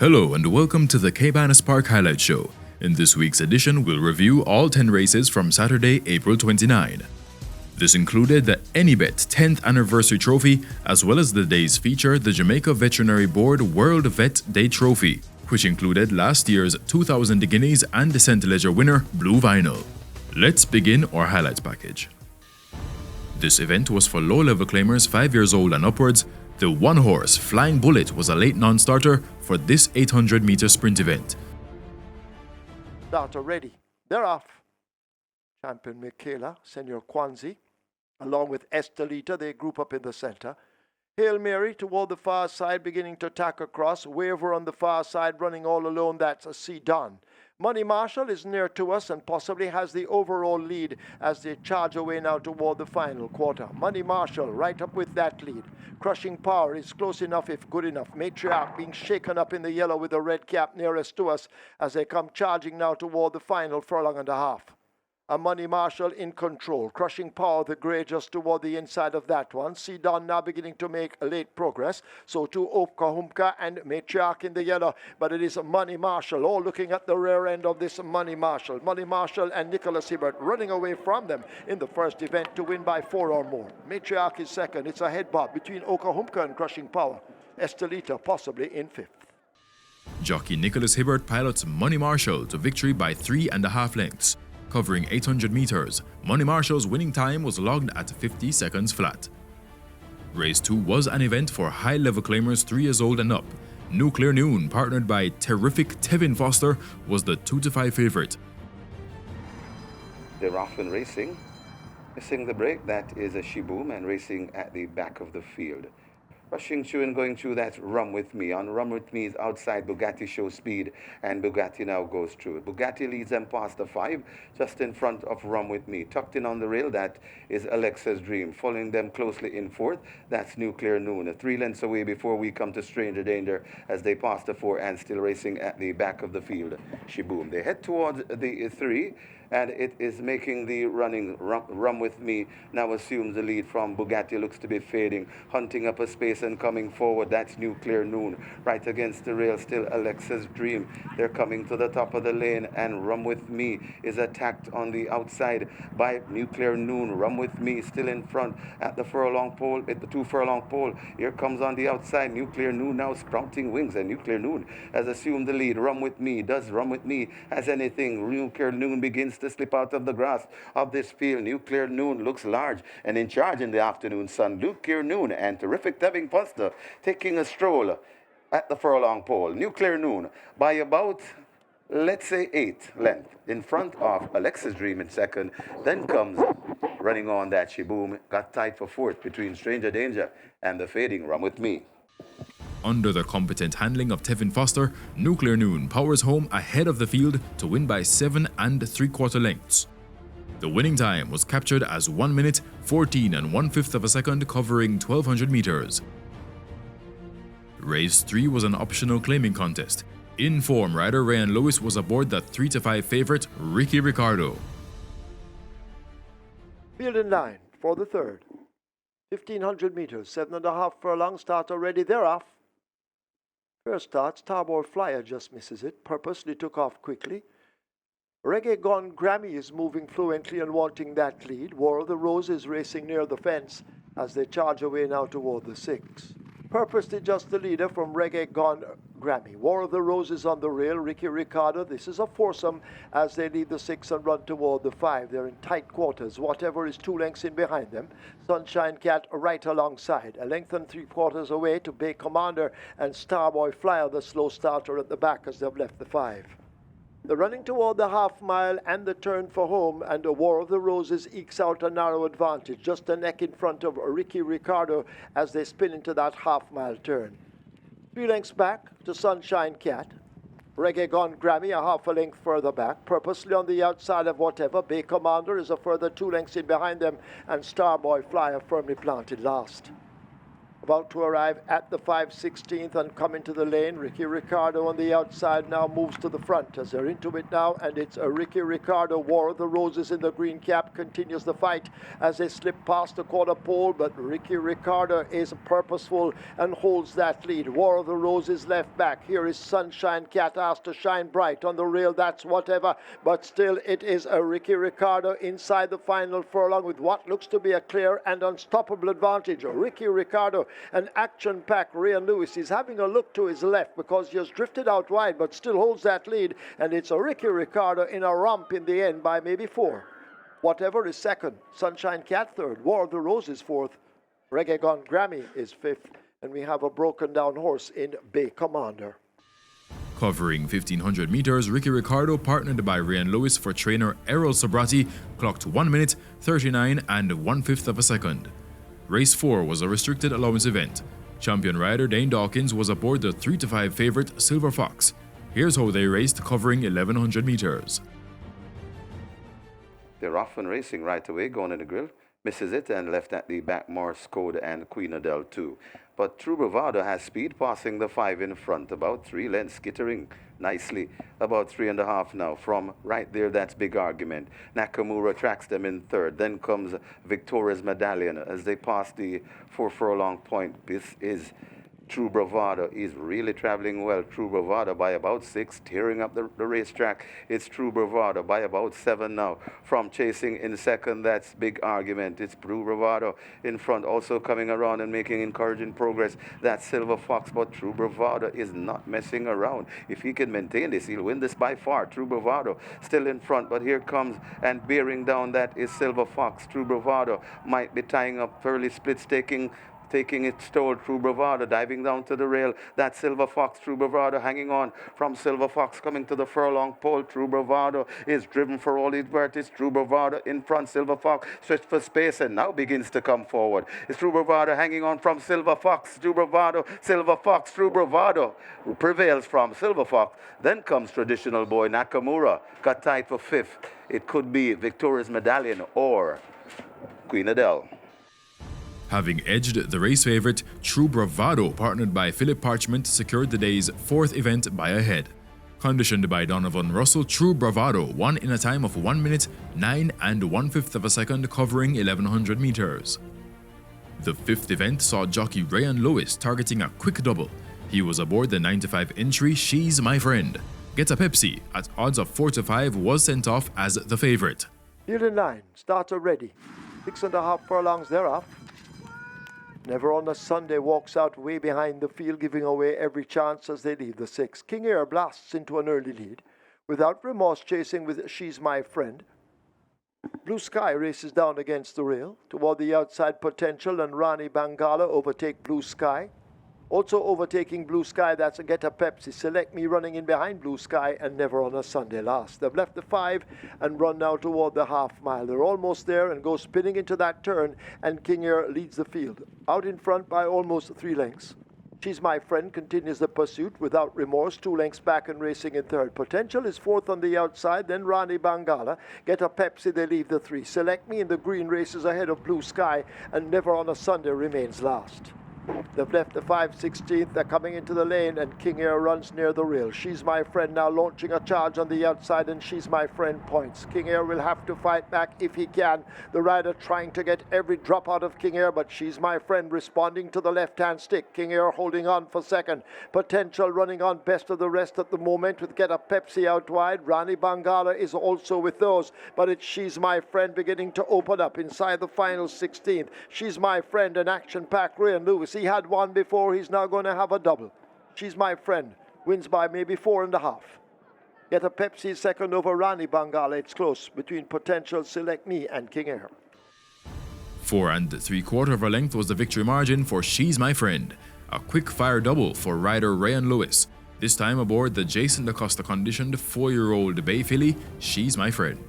Hello and welcome to the Caymanas Park Highlight Show. In this week's edition, we'll review all 10 races from Saturday, April 29. This included the Anybet 10th Anniversary Trophy, as well as the day's feature, the Jamaica Veterinary Board World Vet Day Trophy, which included last year's 2,000 guineas and Descent Leisure winner, Blue Vinyl. Let's begin our highlights package. This event was for low-level claimers 5 years old and upwards. The one-horse Flying Bullet was a late non-starter for this 800-meter sprint event. Starter ready. They're off. Champion Michaela, Senior Kwanzi, along with Estelita, they group up in the center. Hail Mary toward the far side, beginning to tack across. Waver on the far side, running all alone. That's a C. Don. Money Marshall is near to us and possibly has the overall lead as they charge away now toward the final quarter. Money Marshall right up with that lead. Crushing Power is close enough if good enough. Matriarch being shaken up in the yellow with the red cap nearest to us as they come charging now toward the final furlong and a half. A Money Marshall in control. Crushing Power, the grey, just toward the inside of that one. Don now beginning to make late progress. So too Opka Humka and Matriarch in the yellow. But it is Money Marshall, all looking at the rear end of this Money Marshall. Money Marshall and Nicholas Hibbert running away from them in the first event to win by 4 or more. Matriarch is second. It's a head bob between Opka Humka and Crushing Power. Estelita possibly in fifth. Jockey Nicholas Hibbert pilots Money Marshall to victory by 3.5 lengths. Covering 800 meters, Money Marshall's winning time was logged at 50 seconds flat. Race 2 was an event for high-level claimers 3 years old and up. Nuclear Noon, partnered by terrific Tevin Foster, was the 2-5 favorite. They're off and racing. Missing the break, that is a Shiboom, and racing at the back of the field. Rushing through and going through that Rum With Me. On Rum With Me is outside, Bugatti shows speed, and Bugatti now goes through. Bugatti leads them past the 5, just in front of Rum With Me. Tucked in on the rail, that is Alexa's Dream. Following them closely in 4th, that's Nuclear Noon. 3 lengths away before we come to Stranger Danger as they pass the 4 and still racing at the back of the field. Shiboom. They head towards the 3. And it is making the running. Rum With Me now assumes the lead from Bugatti, looks to be fading, hunting up a space and coming forward. That's Nuclear Noon. Right against the rail, still Alexa's Dream. They're coming to the top of the lane, and Rum With Me is attacked on the outside by Nuclear Noon. Rum With Me still in front at the furlong pole, at the 2 furlong pole. Here comes on the outside Nuclear Noon now sprouting wings, and Nuclear Noon has assumed the lead. Rum With Me, does Rum With Me has anything? Nuclear Noon begins to slip out of the grass of this field. Nuclear Noon looks large and in charge in the afternoon sun. Nuclear Noon and terrific Tevin Foster taking a stroll at the furlong pole. Nuclear Noon by about, let's say, 8 length in front of Alexa's Dream in second. Then comes running on that Shiboom, got tied for 4th between Stranger Danger and the fading Rum With Me. Under the competent handling of Tevin Foster, Nuclear Noon powers home ahead of the field to win by 7 3/4 lengths. The winning time was captured as 1 minute, 14 1/5 of a second, covering 1,200 meters. Race 3 was an optional claiming contest. In form rider Ryan Lewis was aboard the 3-5 favorite Ricky Ricardo. Field in line for the third. 1,500 meters, 7.5 furlong, starter ready, they're off. First start, Starboard Flyer just misses it, purposely took off quickly. Reggae Gone Grammy is moving fluently and wanting that lead. War of the Rose is racing near the fence as they charge away now toward the 6. Purposely just the leader from Reggae Gone Grammy. War of the Rose is on the rail. Ricky Ricardo, this is a foursome as they leave the 6 and run toward the 5. They're in tight quarters. Whatever is 2 lengths in behind them. Sunshine Cat right alongside. A length and 3/4 away to Bay Commander and Starboy Flyer, the slow starter at the back as they've left the 5. They're running toward the half mile and the turn for home, and the War of the Roses ekes out a narrow advantage, just a neck in front of Ricky Ricardo as they spin into that half mile turn. 3 lengths back to Sunshine Cat. Reggae Gone Grammy a half a length further back, purposely on the outside of whatever. Bay Commander is a further 2 lengths in behind them, and Starboy Flyer firmly planted last. About to arrive at the 5/16th and come into the lane. Ricky Ricardo on the outside now moves to the front as they're into it now, and it's a Ricky Ricardo. War of the Roses in the green cap continues the fight as they slip past the quarter pole, but Ricky Ricardo is purposeful and holds that lead. War of the Roses left back. Here is Sunshine Cat asked to shine bright on the rail. That's whatever, but still it is a Ricky Ricardo inside the final furlong with what looks to be a clear and unstoppable advantage. Ricky Ricardo, an action-packed Ryan Lewis, is having a look to his left because he has drifted out wide but still holds that lead, and it's a Ricky Ricardo in a romp in the end by maybe 4. Whatever is second, Sunshine Cat third, War of the Roses fourth, Reggae Gone Grammy is fifth, and we have a broken down horse in Bay Commander. Covering 1500 meters, Ricky Ricardo, partnered by Ryan Lewis for trainer Errol Sobrati, clocked 1 minute, 39 and 1/5 of a second. Race 4 was a restricted allowance event. Champion rider Dane Dawkins was aboard the 3-5 favorite Silver Fox. Here's how they raced, covering 1100 meters. They're off and racing right away, going in the grill. Misses it and left at the back Morse Code and Queen Adele too. But True Bravado has speed, passing the 5 in front, about 3 lengths, skittering nicely, about 3.5 now. From right there, that's Big Argument. Nakamura tracks them in third. Then comes Victoria's Medallion as they pass the 4 furlong point. This is True Bravado is really traveling well. True Bravado by about 6, tearing up the racetrack. It's True Bravado by about 7 now. From chasing in second, that's Big Argument. It's True Bravado in front, also coming around and making encouraging progress. That's Silver Fox, but True Bravado is not messing around. If he can maintain this, he'll win this by far. True Bravado still in front, but here comes and bearing down, that is Silver Fox. True Bravado might be tying up early splits, taking it stole. True Bravado diving down to the rail. That's Silver Fox. True Bravado hanging on from Silver Fox, coming to the furlong pole. True Bravado is driven for all it's worth. It's True Bravado in front. Silver Fox stretched for space and now begins to come forward. It's True Bravado hanging on from Silver Fox. True Bravado, Silver Fox, True Bravado prevails from Silver Fox. Then comes Traditional Boy Nakamura, got tied for 5th. It could be Victoria's Medallion or Queen Adele. Having edged the race favorite, True Bravado, partnered by Philip Parchment, secured the day's 4th event by a head. Conditioned by Donovan Russell, True Bravado won in a time of 1 minute, 9 and 1/5 of a second, covering 1100 meters. The 5th event saw jockey Ryan Lewis targeting a quick double. He was aboard the 9-5 entry She's My Friend. Get a Pepsi, at odds of 4-5, was sent off as the favorite. Field in line, starter ready. 6.5 furlongs thereof. Never on a Sunday walks out way behind the field, giving away every chance as they leave the 6. King Air blasts into an early lead. Without Remorse chasing with She's My Friend. Blue Sky races down against the rail. Toward the outside, Potential and Rani Bangala overtake Blue Sky. Also overtaking Blue Sky, that's a Get a Pepsi. Select Me running in behind Blue Sky and Never on a Sunday last. They've left the 5 and run now toward the half mile. They're almost there and go spinning into that turn, and King Air leads the field. Out in front by almost 3 lengths. She's My Friend continues the pursuit Without Remorse, 2 lengths back and racing in third. Potential is 4th on the outside, then Rani Bangala. Get a Pepsi, they leave the 3. Select Me in the green races ahead of Blue Sky, and Never on a Sunday remains last. They've left the 5/16th, they're coming into the lane, and King Air runs near the rail. She's My Friend now launching a charge on the outside, and She's My Friend points. King Air will have to fight back if he can. The rider trying to get every drop out of King Air, but She's My Friend responding to the left-hand stick. King Air holding on for second. Potential running on best of the rest at the moment with Get a Pepsi out wide. Rani Bangala is also with those, but it's She's My Friend beginning to open up inside the final 16th. She's My Friend, an action-packed Ryan Lewis. He had one before, he's now going to have a double. She's My Friend wins by maybe 4.5. Get a Pepsi second over Rani Bangala. It's close between Potential, Select Me and King Air. 4 3/4 of a length was the victory margin for She's My Friend. A quick fire double for rider Ryan Lewis, this time aboard the Jason DaCosta conditioned 4-year-old Bay filly She's My Friend.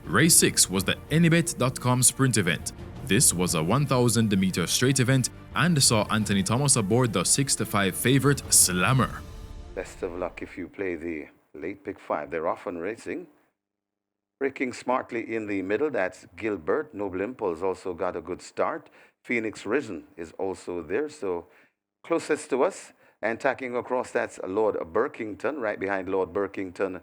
Race 6 was the Anybet.com sprint event. This was a 1,000-meter straight event and saw Anthony Thomas aboard the 6-5 favorite Slammer. Best of luck if you play the late pick 5. They're off and racing. Breaking smartly in the middle, that's Gilbert. Noble Impulse also got a good start. Phoenix Risen is also there. So closest to us and tacking across, that's Lord Burkington, right behind Lord Burkington.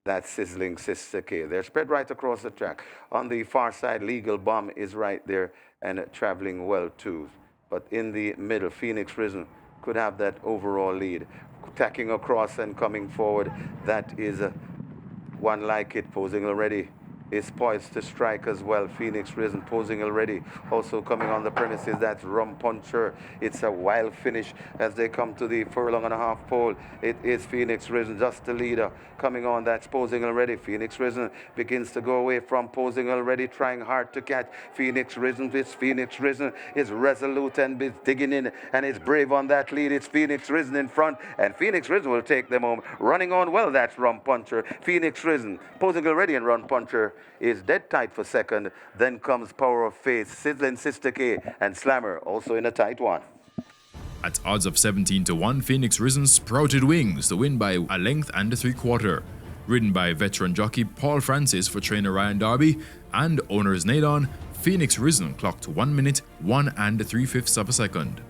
That's Sizzling Sister K. They're spread right across the track. On the far side, Legal Bomb is right there and traveling well too. But in the middle, Phoenix Risen could have that overall lead. Tacking across and coming forward, that is one like it, posing already. Is poised to strike as well. Phoenix Risen posing already. Also coming on the premises, that's Rum Puncher. It's a wild finish as they come to the furlong and a half pole. It is Phoenix Risen, just the leader. Coming on, that's posing already. Phoenix Risen begins to go away from posing already, trying hard to catch Phoenix Risen. This Phoenix Risen is resolute and is digging in and is brave on that lead. It's Phoenix Risen in front, and Phoenix Risen will take them home. Running on well, that's Rum Puncher. Phoenix Risen posing already, and Rum Puncher is dead tight for second. Then comes Power of Faith, Sizzling Sister K, and Slammer also in a tight one. At odds of 17-1, Phoenix Risen sprouted wings to win by a length and a 3/4. Ridden by veteran jockey Paul Francis for trainer Ryan Darby and owners Nadon, Phoenix Risen clocked 1 minute, 1 3/5 of a second.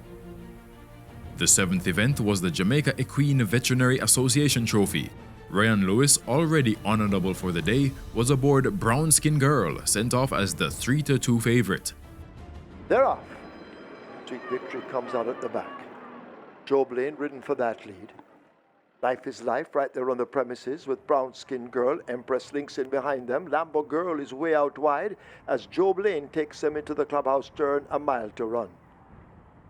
The seventh event was the Jamaica Equine Veterinary Association Trophy. Ryan Lewis, already on a double for the day, was aboard Brown Skin Girl, sent off as the 3-2 favorite. They're off. Sweet Victory comes out at the back. Joe Blaine ridden for that lead. Life is Life right there on the premises with Brown Skin Girl. Empress Links in behind them. Lambo Girl is way out wide as Joe Blaine takes them into the clubhouse turn, a mile to run.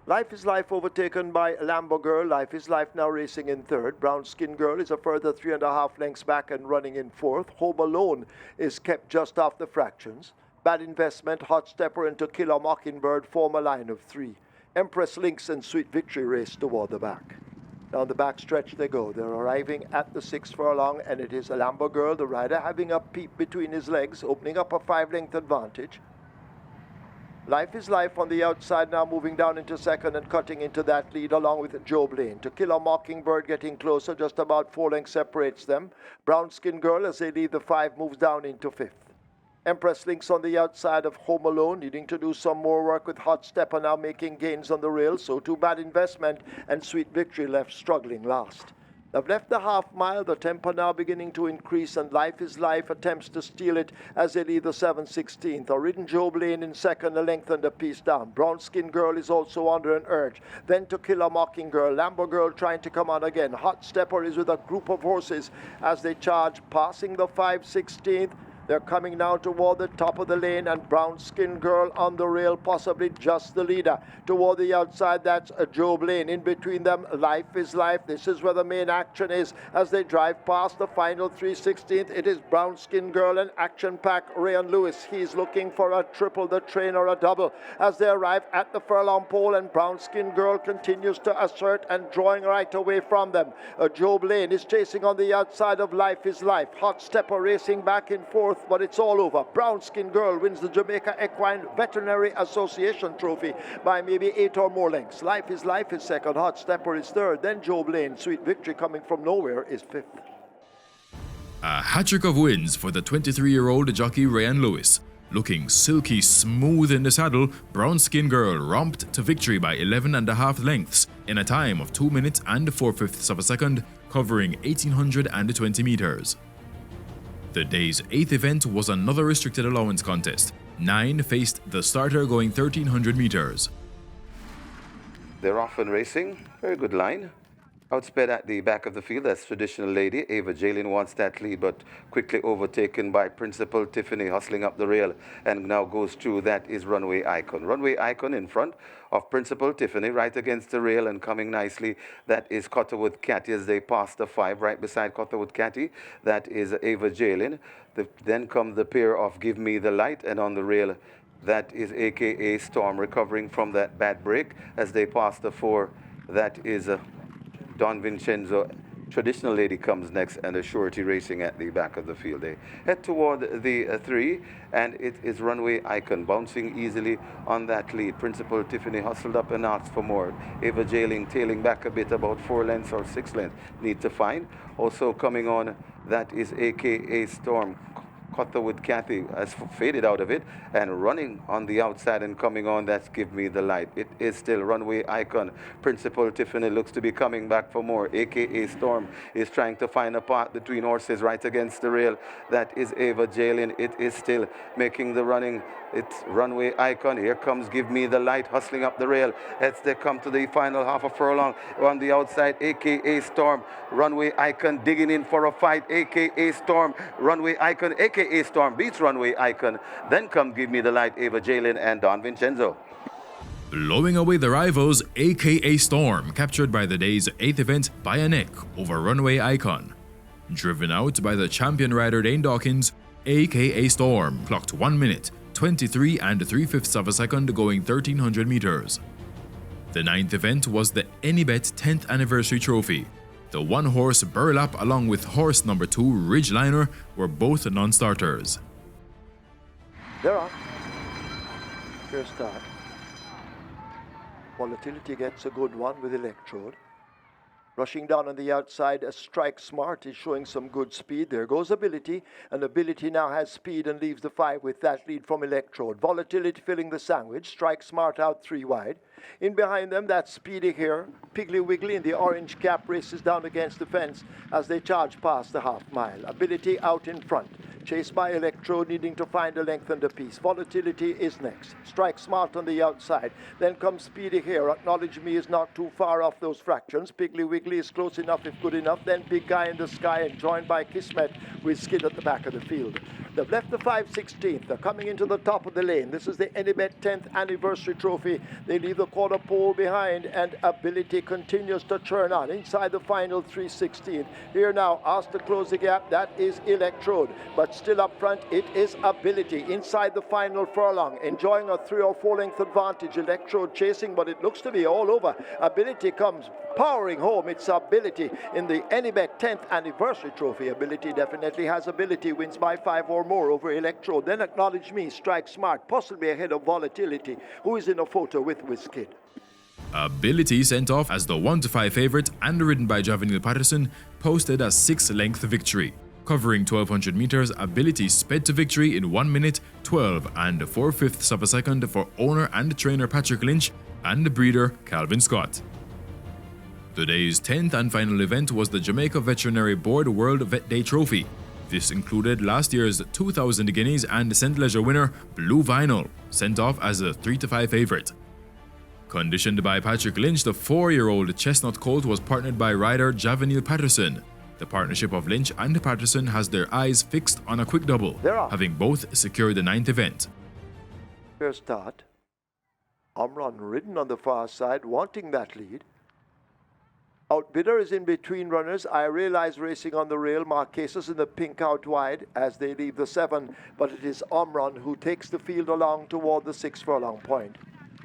Life is Life overtaken by Lambo Girl. Life is Life now racing in third. Brown Skin Girl is a further 3.5 lengths back and running in fourth. Home Alone is kept just off the fractions. Bad Investment, Hot Stepper, and To Kill a Mockingbird form a line of three. Empress Links and Sweet Victory race toward the back. Down the back stretch they go. They're arriving at the 6th furlong, and it is a Lambo Girl, the rider having a peep between his legs, opening up a 5-length advantage. Life is Life on the outside now, moving down into second and cutting into that lead along with Joe Blaine. To Kill a Mockingbird getting closer, just about 4 lengths separates them. Brown Skin Girl, as they leave the 5, moves down into 5th. Empress Links on the outside of Home Alone, needing to do some more work with Hot Stepper now making gains on the rail. So too Bad Investment and Sweet Victory left struggling last. They've left the half mile, the tempo now beginning to increase, and Life is Life attempts to steal it as they lead the 7/16. A ridden Joe Blaine in second, a length and a piece down. Brown Skin Girl is also under an urge. Then To Kill a Mockingbird. Lambo Girl trying to come on again. Hot Stepper is with a group of horses as they charge, passing the 5/16. They're coming now toward the top of the lane, and Brown Skin Girl on the rail, possibly just the leader. Toward the outside, that's a Joe Blaine. In between them, Life is Life. This is where the main action is as they drive past the final 3/16. It is Brown Skin Girl and Action Pack Ryan Lewis. He's looking for a triple, the train, or a double as they arrive at the furlong pole, and Brown Skin Girl continues to assert and drawing right away from them. Joe Blaine is chasing on the outside of Life is Life. Hot Stepper racing back and forth, but it's all over. Brown Skin Girl wins the Jamaica Equine Veterinary Association Trophy by maybe 8 or more lengths. Life is Life is second. Hot Stepper is third. Then Joe Blaine. Sweet Victory coming from nowhere is 5th. A hat-trick of wins for the 23-year-old jockey Ryan Lewis. Looking silky smooth in the saddle, Brown Skin Girl romped to victory by 11.5 lengths in a time of 2 minutes and 4/5 of a second, covering 1,820 meters. The day's 8th event was another restricted allowance contest. 9 faced the starter going 1,300 meters. They're off and racing. Very good line. Outsped at the back of the field, that's Traditional Lady. Ava Jalen wants that lead, but quickly overtaken by Principal Tiffany, hustling up the rail, and now goes through. That is Runway Icon. Runway Icon in front of Principal Tiffany, right against the rail and coming nicely. That is Cotterwood Catty as they pass the 5, right beside Cotterwood Catty. That is Ava Jalen. Then come the pair of Give Me the Light, and on the rail, that is AKA Storm, recovering from that bad break as they pass the 4. That is Don Vincenzo. Traditional Lady comes next, and a Surety racing at the back of the field. They head toward the 3, and it is Runway Icon bouncing easily on that lead. Principal Tiffany hustled up and asked for more. Ava Jailing tailing back a bit, about 4 lengths or 6 lengths need to find. Also coming on, that is AKA Storm. Cutterwood Cathy has faded out of it and running on the outside and coming on. That's Give Me the Light. It is still Runway Icon. Principal Tiffany looks to be coming back for more. AKA Storm is trying to find a path between horses right against the rail. That is Ava Jalen. It is still making the running. It's Runway Icon. Here comes Give Me the Light hustling up the rail as they come to the final half a furlong. On the outside, AKA Storm. Runway Icon digging in for a fight. AKA Storm. Runway Icon. AKA Storm beats Runway Icon. Then come Give Me the Light, Ava Jalen and Don Vincenzo. Blowing away the rivals, aka Storm, captured by the day's 8th event by a neck over Runway Icon. Driven out by the champion rider Dane Dawkins, aka Storm clocked 1 minute, 23 and 3/5 of a second going 1300 meters. The 9th event was the Anybet 10th Anniversary Trophy. The one-horse Burlap along with horse number 2 Ridgeliner were both non-starters. They're off. First start. Volatility gets a good one with Electrode. Rushing down on the outside, a Strike Smart is showing some good speed. There goes Ability, and Ability now has speed and leaves the 5 with that lead from Electrode. Volatility filling the sandwich. Strike Smart out 3 wide. In behind them, that's Speedy here. Piggly Wiggly in the orange cap races down against the fence as they charge past the half mile. Ability out in front. Chased by Electrode, needing to find a length and a piece. Volatility is next. Strike Smart on the outside. Then comes Speedy here. Acknowledge Me is not too far off those fractions. Piggly Wiggly is close enough if good enough. Then Big Guy in the Sky and joined by Kismet with Skid at the back of the field. They've left the 5/16th. They're coming into the top of the lane. This is the Anybet 10th Anniversary Trophy. They leave the quarter pole behind, and Ability continues to churn on inside the final 3/16th. Here now, asked to close the gap. That is Electrode, but still up front, it is Ability inside the final furlong, enjoying a 3 or 4 length advantage. Electrode chasing, but it looks to be all over. Ability comes powering home. It's Ability in the Anybet 10th Anniversary Trophy. Ability definitely has ability. Wins by 5 or more over Electrode. Then Acknowledge Me, Strike Smart, possibly ahead of Volatility, who is in a photo with Wizkid. Ability, sent off as the 1-5 favorite and ridden by Javanil Patterson, posted a 6-length victory. Covering 1200 meters, Ability sped to victory in 1 minute, 12 and 4/5 of a second for owner and trainer Patrick Lynch and breeder Calvin Scott. The day's 10th and final event was the Jamaica Veterinary Board World Vet Day Trophy. This included last year's 2,000 guineas and St. Leger winner Blue Vinyl, sent off as a 3-5 favorite. Conditioned by Patrick Lynch, the 4-year-old Chestnut Colt was partnered by rider Javanil Patterson. The partnership of Lynch and Patterson has their eyes fixed on a quick double, having both secured the 9th event. First start. Omron ridden on the far side, wanting that lead. Outbidder is in between runners. I Realize racing on the rail. Marquesas in the pink out wide as they leave the 7, but it is Omron who takes the field along toward the 6 furlong point.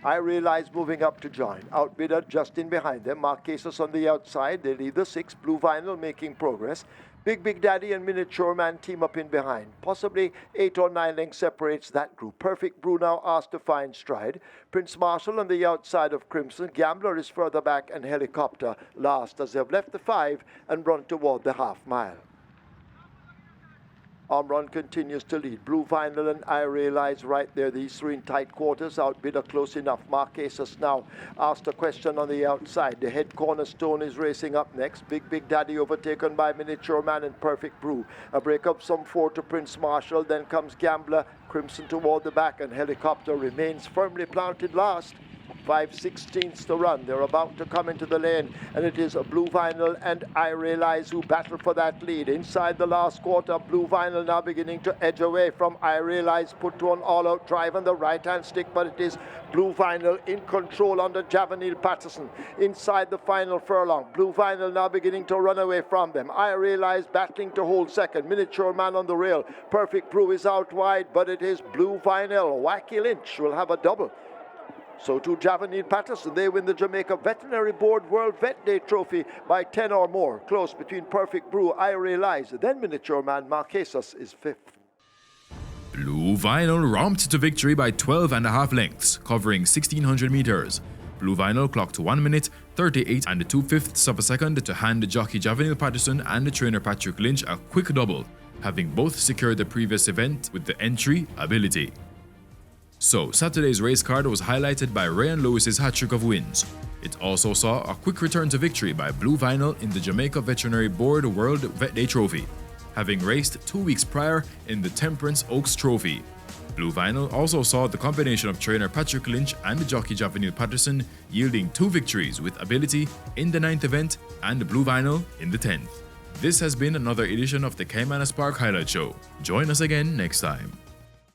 I Realize moving up to join. Outbidder just in behind them. Marquesas on the outside. They leave the 6. Blue Vinyl making progress. Big Daddy and Miniature Man team up in behind. Possibly 8 or 9 lengths separates that group. Perfect Brew now asked to find stride. Prince Marshall on the outside of Crimson. Gambler is further back, and Helicopter last as they've left the 5 and run toward the half mile. Omron continues to lead. Blue Vinyl and I Realize right there. These 3 in tight quarters. Outbidder close enough. Marquesas now asked a question on the outside. The head cornerstone is racing up next. Big Daddy overtaken by Miniature Man and Perfect Brew. A break up some 4 to Prince Marshall. Then comes Gambler. Crimson toward the back, and Helicopter remains firmly planted last. 5/16 to run. They're about to come into the lane, and it is a Blue Vinyl and I Realize who battle for that lead. Inside the last quarter, Blue Vinyl now beginning to edge away from I Realize, put to an all-out drive on the right-hand stick, but it is Blue Vinyl in control under Javanil Patterson. Inside the final furlong, Blue Vinyl now beginning to run away from them. I Realize battling to hold second. Miniature Man on the rail. Perfect Brew is out wide, but it is Blue Vinyl. Wacky Lynch will have a double. So to Javanil Patterson, they win the Jamaica Veterinary Board World Vet Day Trophy by 10 or more. Close between Perfect Brew, I Realize, then Miniature Man Marquesas is 5th. Blue Vinyl romped to victory by 12.5 lengths, covering 1,600 meters. Blue Vinyl clocked 1 minute, 38 and 2/5 of a second to hand jockey Javanil Patterson and trainer Patrick Lynch a quick double, having both secured the previous event with the entry ability. So, Saturday's race card was highlighted by Ryan Lewis's hat-trick of wins. It also saw a quick return to victory by Blue Vinyl in the Jamaica Veterinary Board World Vet Day Trophy, having raced 2 weeks prior in the Temperance Oaks Trophy. Blue Vinyl also saw the combination of trainer Patrick Lynch and jockey Javanil Patterson yielding 2 victories with ability in the 9th event and Blue Vinyl in the 10th. This has been another edition of the Caymanas Park Highlight Show. Join us again next time.